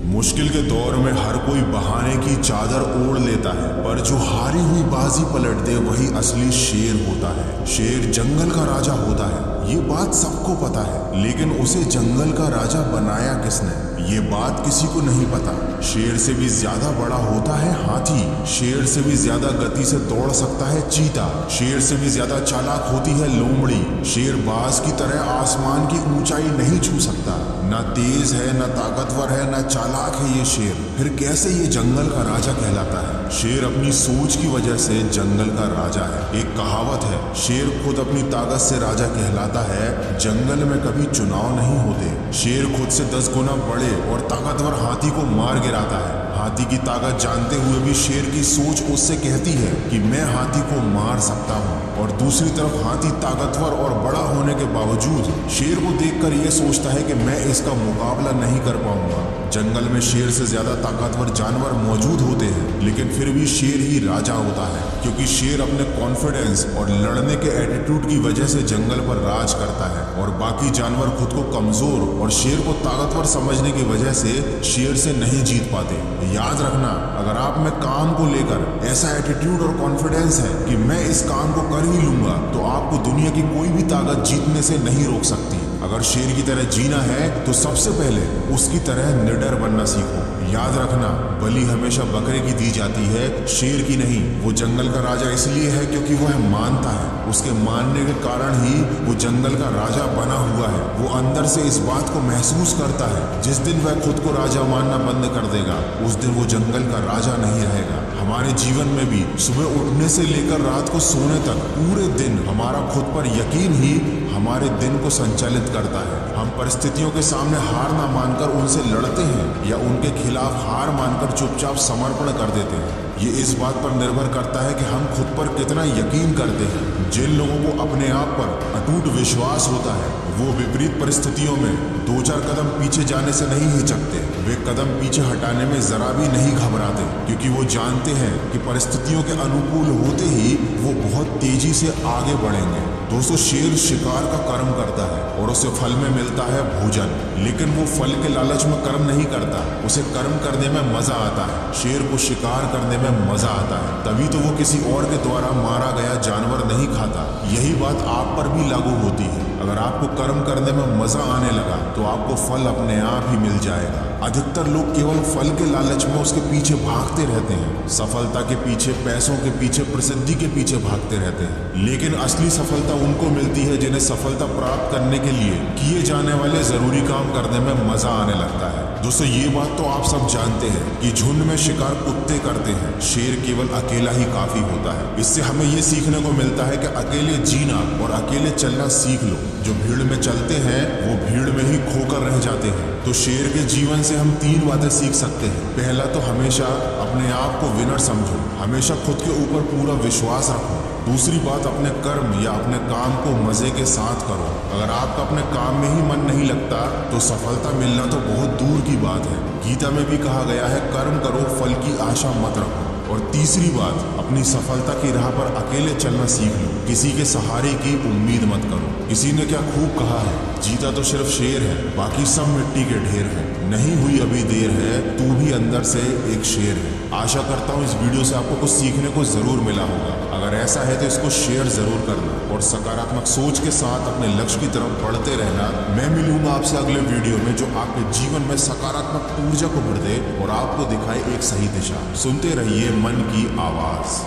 मुश्किल के दौर में हर कोई बहाने की चादर ओढ़ लेता है, पर जो हारी हुई बाजी पलट दे वही असली शेर होता है। शेर जंगल का राजा होता है, ये बात सबको पता है, लेकिन उसे जंगल का राजा बनाया किसने, ये बात किसी को नहीं पता। शेर से भी ज्यादा बड़ा होता है हाथी, शेर से भी ज्यादा गति से दौड़ सकता है चीता, शेर से भी ज्यादा चालाक होती है लोमड़ी। शेर बाज की तरह आसमान की ऊंचाई नहीं छू सकता, ना तेज है, ना ताकतवर है, ना चालाक है ये शेर, फिर कैसे ये जंगल का राजा कहलाता है। शेर अपनी सोच की वजह से जंगल का राजा है। एक कहावत है, शेर खुद अपनी ताकत से राजा कहलाता है, जंगल में कभी चुनाव नहीं होते। शेर खुद से 10 गुना बड़े और ताकतवर हाथी को मार गिराता है। हाथी की ताकत जानते हुए भी शेर की सोच उससे कहती है कि मैं हाथी को मार सकता हूँ, और दूसरी तरफ हाथी ताकतवर और बड़ा होने के बावजूद शेर को देखकर यह सोचता है कि मैं इसका मुकाबला नहीं कर पाऊंगा। जंगल में शेर से ज्यादा ताकतवर जानवर मौजूद होते हैं, लेकिन फिर भी शेर ही राजा होता है, क्योंकि शेर अपने कॉन्फिडेंस और लड़ने के एटीट्यूड की वजह से जंगल पर राज करता है, और बाकी जानवर खुद को कमजोर और शेर को ताकतवर समझने की वजह से शेर से नहीं जीत पाते। याद रखना, अगर आप में काम को लेकर ऐसा एटीट्यूड और कॉन्फिडेंस है कि मैं इस काम को कर ही लूंगा, तो आपको दुनिया की कोई भी ताकत जीतने से नहीं रोक सकती। अगर शेर की तरह जीना है तो सबसे पहले उसकी तरह निडर बनना सीखो। याद रखना, बलि हमेशा बकरे की दी जाती है, शेर की नहीं। वो जंगल का राजा इसलिए है क्योंकि वह मानता है, उसके मानने के कारण ही वो जंगल का राजा बना हुआ है। वो अंदर से इस बात को महसूस करता है, जिस दिन वह खुद को राजा मानना बंद कर देगा उस दिन वो जंगल का राजा नहीं रहेगा। हमारे जीवन में भी सुबह उठने से लेकर रात को सोने तक पूरे दिन हमारा खुद पर यकीन ही हमारे दिन को संचालित करता है। हम परिस्थितियों के सामने हार ना मानकर उनसे लड़ते हैं, या उनके खिलाफ हार मानकर चुपचाप समर्पण कर देते हैं। ये इस बात पर निर्भर करता है कि हम खुद पर कितना यकीन करते हैं। जिन लोगों को अपने आप पर अटूट विश्वास होता है, वो विपरीत परिस्थितियों में 2-4 कदम पीछे जाने से नहीं हिचकते। वे कदम पीछे हटाने में जरा भी नहीं घबराते, क्योंकि वो जानते हैं कि परिस्थितियों के अनुकूल होते ही वो बहुत तेजी से आगे बढ़ेंगे। दोस्तों, शेर शिकार का कर्म करता है और उसे फल में मिलता है भोजन, लेकिन वो फल के लालच में कर्म नहीं करता, उसे कर्म करने में मजा आता है। शेर को शिकार करने में मजा आता है, तभी तो वो किसी और के द्वारा मारा गया जानवर नहीं खाता। यही बात आप पर भी लागू होती है। अगर आपको कर्म करने में मजा आने लगा तो आपको फल अपने आप ही मिल जाएगा। अधिकतर लोग केवल फल के लालच में उसके पीछे भागते रहते हैं, सफलता के पीछे, पैसों के पीछे, प्रसिद्धि के पीछे भागते रहते हैं, लेकिन असली सफलता उनको मिलती है जिन्हें सफलता प्राप्त करने के लिए किए जाने वाले जरूरी काम करने में मजा आने लगता है। दोस्तों, ये बात तो आप सब जानते हैं कि झुंड में शिकार कुत्ते करते हैं, शेर केवल अकेला ही काफी होता है। इससे हमें ये सीखने को मिलता है कि अकेले जीना और अकेले चलना सीख लो। जो भीड़ में चलते हैं वो भीड़ में ही खोकर रह जाते हैं। तो शेर के जीवन से हम 3 बातें सीख सकते हैं। पहला तो हमेशा अपने आप को विनर समझो, हमेशा खुद के ऊपर पूरा विश्वास रखो। दूसरी बात, अपने कर्म या अपने काम को मजे के साथ करो। अगर आपका अपने काम में ही मन नहीं लगता तो सफलता मिलना तो बहुत दूर की बात है। गीता में भी कहा गया है, कर्म करो, फल की आशा मत रखो। और तीसरी बात, अपनी सफलता की राह पर अकेले चलना सीख लो, किसी के सहारे की उम्मीद मत करो। किसी ने क्या खूब कहा है, जीता तो सिर्फ शेर है, बाकी सब मिट्टी के ढेर है। नहीं हुई अभी देर है, तू भी अंदर से एक शेर है। आशा करता हूँ इस वीडियो से आपको कुछ सीखने को जरूर मिला होगा। अगर ऐसा है तो इसको शेयर जरूर करना और सकारात्मक सोच के साथ अपने लक्ष्य की तरफ बढ़ते रहना। मैं मिलूंगा आपसे अगले वीडियो में, जो आपके जीवन में सकारात्मक ऊर्जा को भर दे और आपको दिखाए एक सही दिशा। सुनते रहिए मन की आवाज।